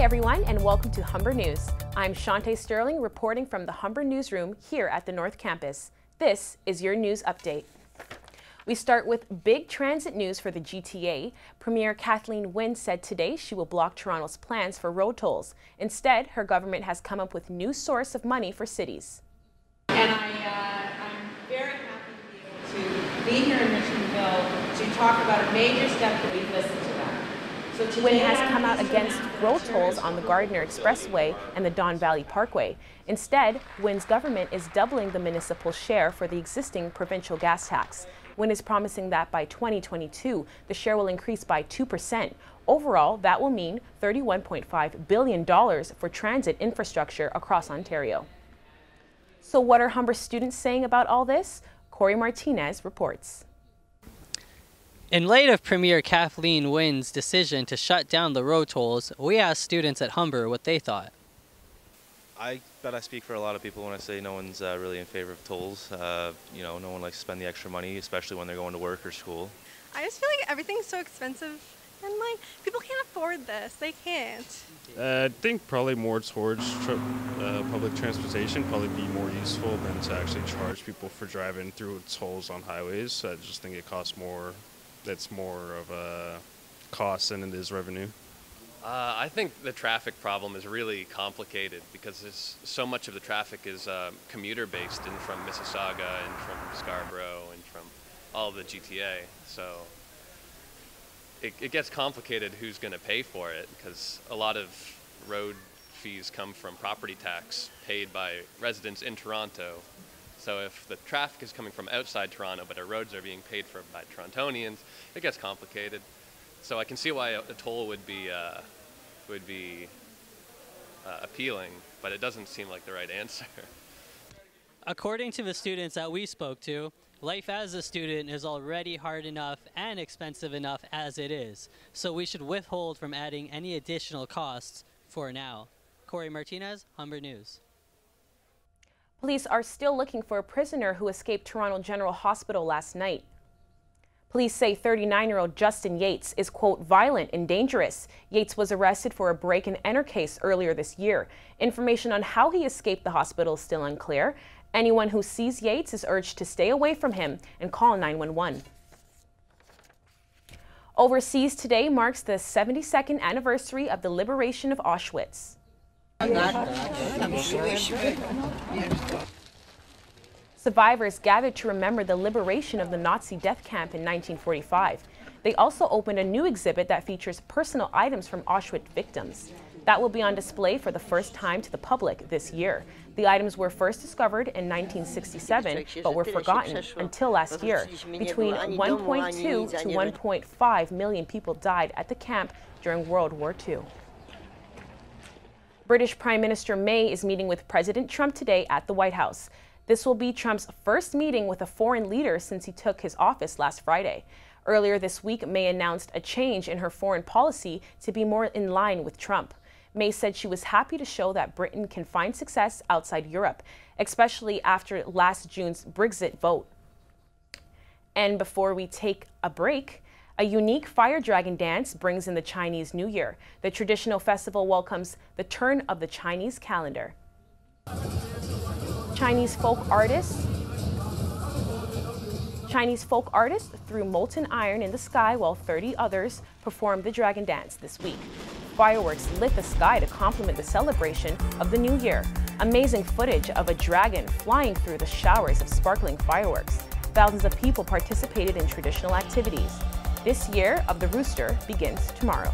Hi everyone, and welcome to Humber News. I'm Shantae Sterling reporting from the Humber newsroom here at the North Campus. This is your news update. We start with big transit news for the GTA. Premier Kathleen Wynne said today she will block Toronto's plans for road tolls. Instead, her government has come up with a new source of money for cities. And I'm very happy to be able to be here in Richmondville to talk about a major step that we've listened to that. So Wynne has come out against road tolls on the Gardiner Expressway and the Don Valley Parkway. Instead, Wynne's government is doubling the municipal share for the existing provincial gas tax. Wynne is promising that by 2022, the share will increase by 2%. Overall, that will mean $31.5 billion for transit infrastructure across Ontario. So what are Humber students saying about all this? Corey Martinez reports. In light of Premier Kathleen Wynne's decision to shut down the road tolls, we asked students at Humber what they thought. I bet I speak for a lot of people when I say no one's really in favor of tolls. You know, no one likes to spend the extra money, especially when they're going to work or school. I just feel like everything's so expensive, and like people can't afford this. They can't. I think probably more towards public transportation probably be more useful than to actually charge people for driving through tolls on highways. I just think it costs more. That's more of a cost than it is revenue. I think the traffic problem is really complicated because so much of the traffic is commuter-based and from Mississauga and from Scarborough and from all of the GTA. So it gets complicated who's going to pay for it because a lot of road fees come from property tax paid by residents in Toronto. So if the traffic is coming from outside Toronto but our roads are being paid for by Torontonians, it gets complicated. So I can see why a toll would be appealing, but it doesn't seem like the right answer. According to the students that we spoke to, life as a student is already hard enough and expensive enough as it is. So we should withhold from adding any additional costs for now. Corey Martinez, Humber News. Police are still looking for a prisoner who escaped Toronto General Hospital last night. Police say 39-year-old Justin Yates is, quote, violent and dangerous. Yates was arrested for a break-and-enter case earlier this year. Information on how he escaped the hospital is still unclear. Anyone who sees Yates is urged to stay away from him and call 911. Overseas today marks the 72nd anniversary of the liberation of Auschwitz. Survivors gathered to remember the liberation of the Nazi death camp in 1945. They also opened a new exhibit that features personal items from Auschwitz victims. That will be on display for the first time to the public this year. The items were first discovered in 1967, but were forgotten until last year. Between 1.2 to 1.5 million people died at the camp during World War II. British Prime Minister May is meeting with President Trump today at the White House. This will be Trump's first meeting with a foreign leader since he took his office last Friday. Earlier this week, May announced a change in her foreign policy to be more in line with Trump. May said she was happy to show that Britain can find success outside Europe, especially after last June's Brexit vote. And before we take a break, a unique fire dragon dance brings in the Chinese New Year. The traditional festival welcomes the turn of the Chinese calendar. Chinese folk artists threw molten iron in the sky while 30 others performed the dragon dance this week. Fireworks lit the sky to complement the celebration of the new year. Amazing footage of a dragon flying through the showers of sparkling fireworks. Thousands of people participated in traditional activities. This year of the Rooster begins tomorrow.